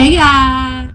Hey guys,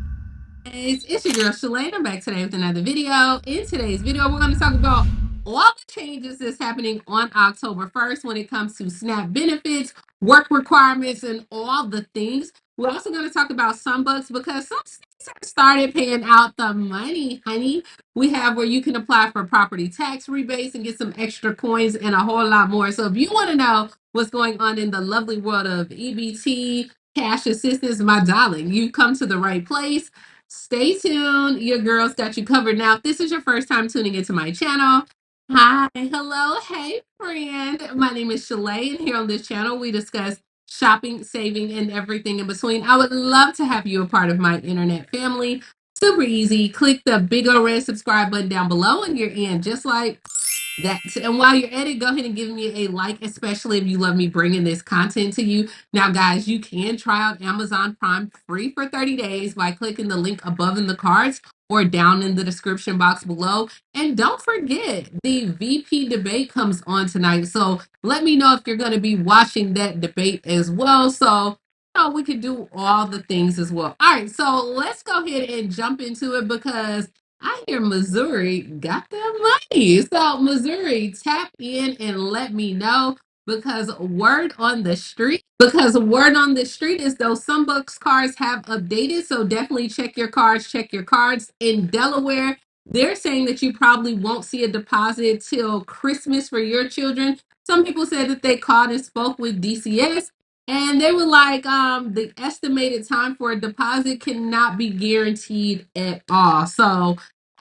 it's your girl Shalae. I'm back today with another video. In today's video, we're going to talk about all the changes that's happening on October 1st when it comes to SNAP benefits, work requirements, and all the things. We're also going to talk about some bucks because some states have started paying out the money, honey. We have where you can apply for property tax rebates and get some extra coins and a whole lot more. So if you want to know what's going on in the lovely world of EBT, cash assistance, my darling, you've come to the right place. Stay tuned. Your girl's got you covered. Now, if this is your first time tuning into my channel, hi, hello, hey, friend. My name is Shalae, and here on this channel, we discuss shopping, saving, and everything in between. I would love to have you a part of my internet family. Super easy. Click the big old red subscribe button down below, and you're in, just like that. And while you're at it, go ahead and give me a like, especially if you love me bringing this content to you. Now, guys, you can try out Amazon Prime free for 30 days by clicking the link above in the cards or down in the description box below. And don't forget, the VP debate comes on tonight. So let me know if you're going to be watching that debate as well. So we could do all the things as well. All right, so let's go ahead and jump into it because I hear Missouri got their money. So, Missouri, tap in and let me know because word on the street is though some Bucks cards have updated. So, definitely check your cards, check your cards. In Delaware, they're saying that you probably won't see a deposit till Christmas for your children. Some people said that they called and spoke with DCS and they were like, the estimated time for a deposit cannot be guaranteed at all. So,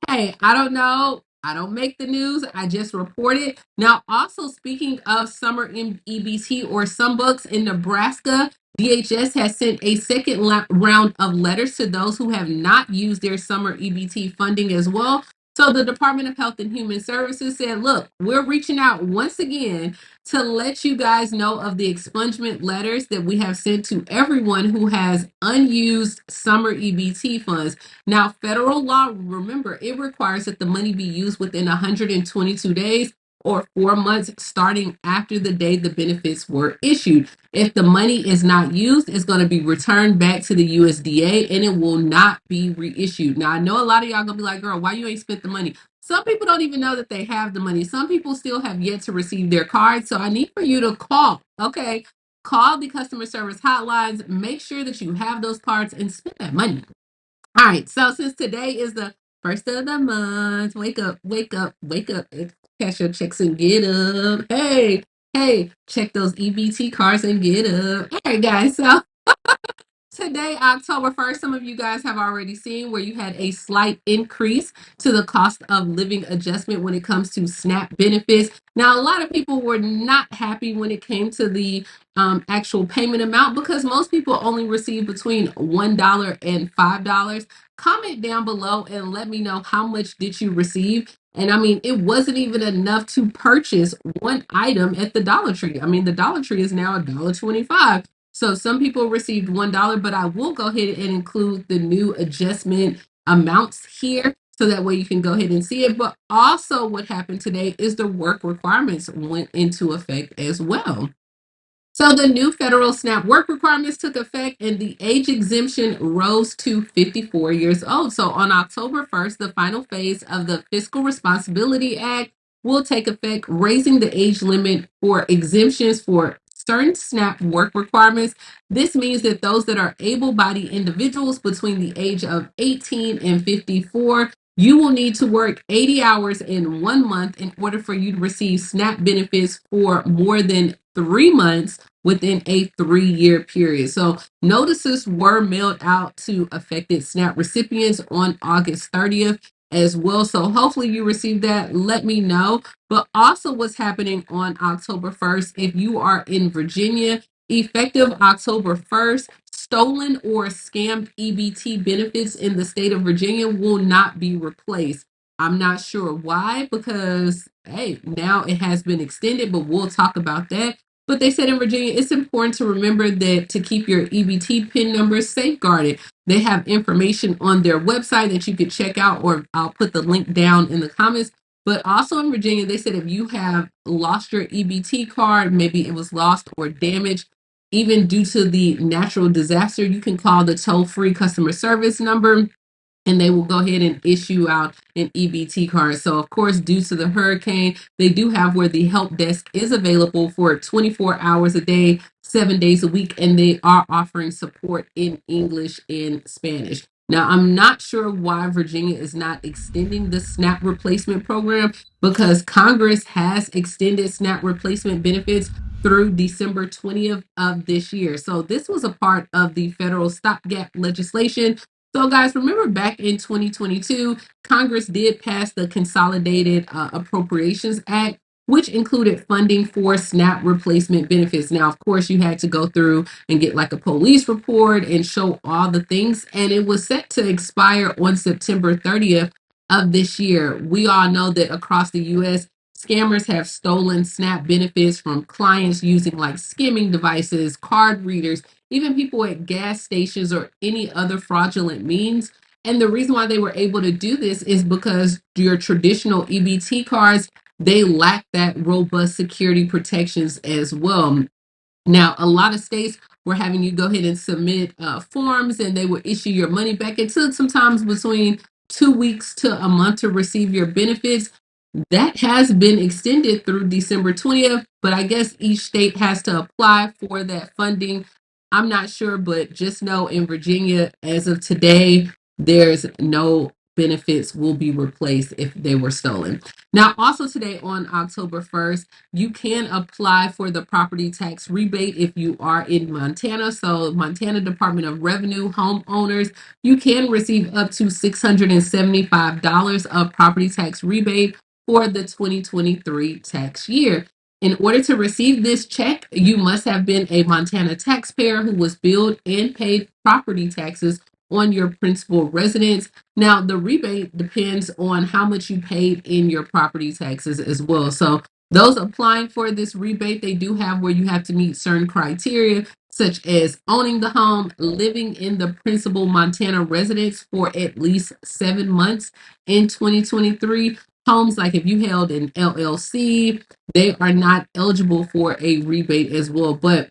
hey, I don't know. I don't make the news. I just report it. Now, also speaking of summer EBT or some books in Nebraska, DHS has sent a second round of letters to those who have not used their summer EBT funding as well. So the Department of Health and Human Services said, look, we're reaching out once again to let you guys know of the expungement letters that we have sent to everyone who has unused summer EBT funds. Now, federal law, remember, it requires that the money be used within 122 days or 4 months starting after the day the benefits were issued. If the money is not used, it's going to be returned back to the USDA and it will not be reissued. Now, I know a lot of y'all going to be like, girl, why you ain't spent the money? Some people don't even know that they have the money. Some people still have yet to receive their cards. So I need for you to call, okay? Call the customer service hotlines. Make sure that you have those cards and spend that money. All right, so since today is the first of the month, wake up, wake up, wake up, cash your checks and get up. Hey, hey, check those EBT cards and get up. All right, guys, so today, October 1st, some of you guys have already seen where you had a slight increase to the cost of living adjustment when it comes to SNAP benefits. Now, a lot of people were not happy when it came to the actual payment amount because most people only receive between $1 and $5. Comment down below and let me know how much did you receive. And I mean, it wasn't even enough to purchase one item at the Dollar Tree. I mean, the Dollar Tree is now $1.25. So some people received $1, but I will go ahead and include the new adjustment amounts here so that way you can go ahead and see it. But also what happened today is the work requirements went into effect as well. So the new federal SNAP work requirements took effect and the age exemption rose to 54 years old. So on October 1st, the final phase of the Fiscal Responsibility Act will take effect, raising the age limit for exemptions for certain SNAP work requirements. This means that those that are able-bodied individuals between the age of 18 and 54, you will need to work 80 hours in 1 month in order for you to receive SNAP benefits for more than 3 months within a 3-year period. So notices were mailed out to affected SNAP recipients on August 30th as well. So hopefully you received that. Let me know. But also what's happening on October 1st, if you are in Virginia, effective October 1st, stolen or scammed EBT benefits in the state of Virginia will not be replaced. I'm not sure why, because hey, now it has been extended, but we'll talk about that. But they said in Virginia, it's important to remember that to keep your EBT PIN numbers safeguarded. They have information on their website that you could check out, or I'll put the link down in the comments. But also in Virginia, they said if you have lost your EBT card, maybe it was lost or damaged, even due to the natural disaster, you can call the toll-free customer service number and they will go ahead and issue out an EBT card. So, of course, due to the hurricane, they do have where the help desk is available for 24 hours a day, 7 days a week, and they are offering support in English and Spanish. Now, I'm not sure why Virginia is not extending the SNAP replacement program because Congress has extended SNAP replacement benefits through December 20th of this year. So, this was a part of the federal stopgap legislation. So, guys, remember back in 2022, Congress did pass the Consolidated Appropriations Act, which included funding for SNAP replacement benefits. Now, of course, you had to go through and get like a police report and show all the things, and it was set to expire on September 30th of this year. We all know that across the U.S., scammers have stolen SNAP benefits from clients using like skimming devices, card readers, even people at gas stations or any other fraudulent means. And the reason why they were able to do this is because your traditional EBT cards, they lack that robust security protections as well. Now, a lot of states were having you go ahead and submit forms and they will issue your money back. It took sometimes between 2 weeks to a month to receive your benefits. That has been extended through December 20th, but I guess each state has to apply for that funding. I'm not sure, but just know in Virginia, as of today, there's no benefits will be replaced if they were stolen. Now, also today on October 1st, you can apply for the property tax rebate if you are in Montana. So, Montana Department of Revenue homeowners, you can receive up to $675 of property tax rebate for the 2023 tax year. In order to receive this check, you must have been a Montana taxpayer who was billed and paid property taxes on your principal residence. Now, the rebate depends on how much you paid in your property taxes as well. So, those applying for this rebate, they do have where you have to meet certain criteria, such as owning the home, living in the principal Montana residence for at least 7 months in 2023. Homes, like if you held an LLC, they are not eligible for a rebate as well, but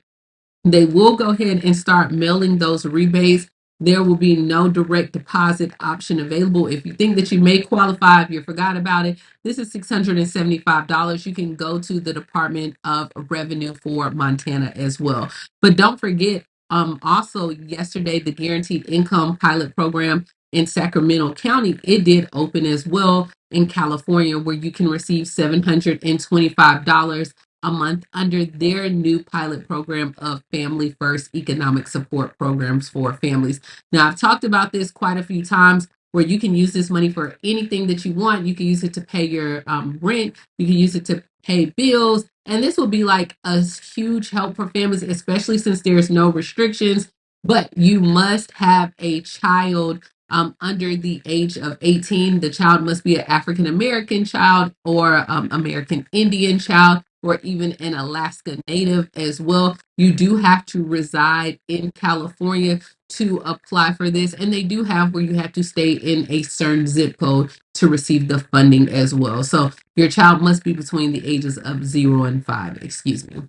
they will go ahead and start mailing those rebates. There will be no direct deposit option available. If you think that you may qualify, if you forgot about it, this is $675. You can go to the Department of Revenue for Montana as well. But don't forget, also yesterday, the Guaranteed Income Pilot Program in Sacramento County, it did open as well in California, where you can receive $725 a month under their new pilot program of Family First Economic Support Programs for families. Now, I've talked about this quite a few times where you can use this money for anything that you want. You can use it to pay your rent, you can use it to pay bills, and this will be like a huge help for families, especially since there's no restrictions. But you must have a child under the age of 18. The child must be an African American child or American Indian child or even an Alaska Native as well. You do have to reside in California to apply for this. And they do have where you have to stay in a certain zip code to receive the funding as well. So your child must be between the ages of 0 and 5, excuse me.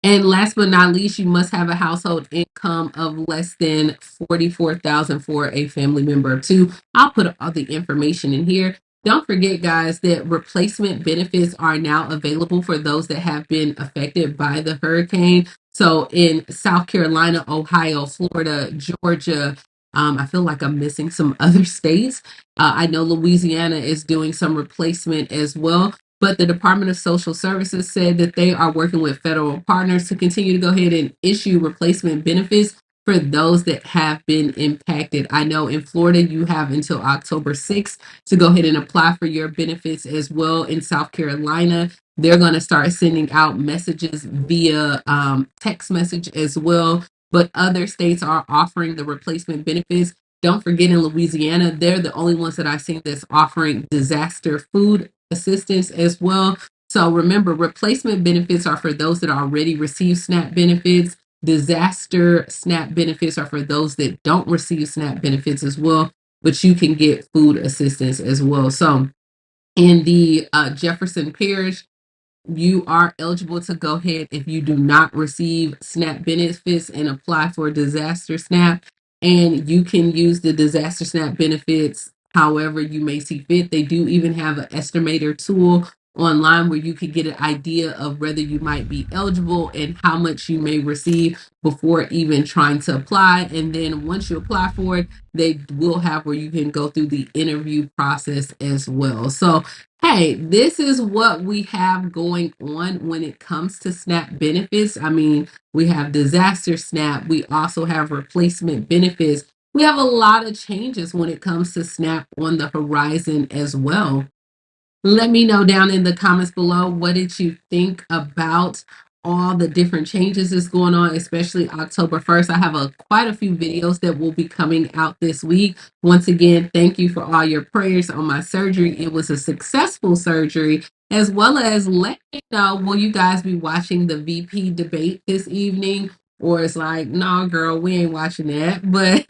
And last but not least, you must have a household income of less than 44,000 for a family member of two. I'll put all the information in here. Don't forget, guys, that replacement benefits are now available for those that have been affected by the hurricane. So in South Carolina, Ohio, Florida, Georgia, I feel like I'm missing some other states. I know Louisiana is doing some replacement as well. But the Department of Social Services said that they are working with federal partners to continue to go ahead and issue replacement benefits for those that have been impacted. I know in Florida, you have until October 6th to go ahead and apply for your benefits as well. In South Carolina, they're going to start sending out messages via text message as well. But other states are offering the replacement benefits. Don't forget in Louisiana, they're the only ones that I've seen that's offering disaster food assistance as well. So remember, replacement benefits are for those that already receive SNAP benefits. Disaster SNAP benefits are for those that don't receive SNAP benefits as well, but you can get food assistance as well. So in the Jefferson Parish, you are eligible to go ahead if you do not receive SNAP benefits and apply for disaster SNAP. And you can use the disaster SNAP benefits however you may see fit. They do even have an estimator tool online where you could get an idea of whether you might be eligible and how much you may receive before even trying to apply. And then once you apply for it, they will have where you can go through the interview process as well. So hey, this is what we have going on when it comes to SNAP benefits. I mean, we have disaster SNAP, we also have replacement benefits. We have a lot of changes when it comes to SNAP on the horizon as well. Let me know down in the comments below, what did you think about all the different changes that's going on, especially October 1st. I have quite a few videos that will be coming out this week. Once again, thank you for all your prayers on my surgery. It was a successful surgery, as well as let me know, will you guys be watching the VP debate this evening? Or it's like, no, girl, we ain't watching that. But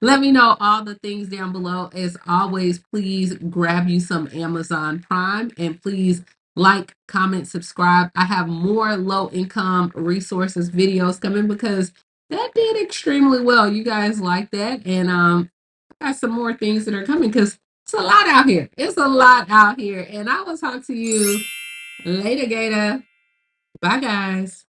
let me know all the things down below. As always, please grab you some Amazon Prime and please like, comment, subscribe. I have more low income resources videos coming because that did extremely well. You guys like that. And I got some more things that are coming because it's a lot out here. It's a lot out here. And I will talk to you later, Gator. Bye, guys.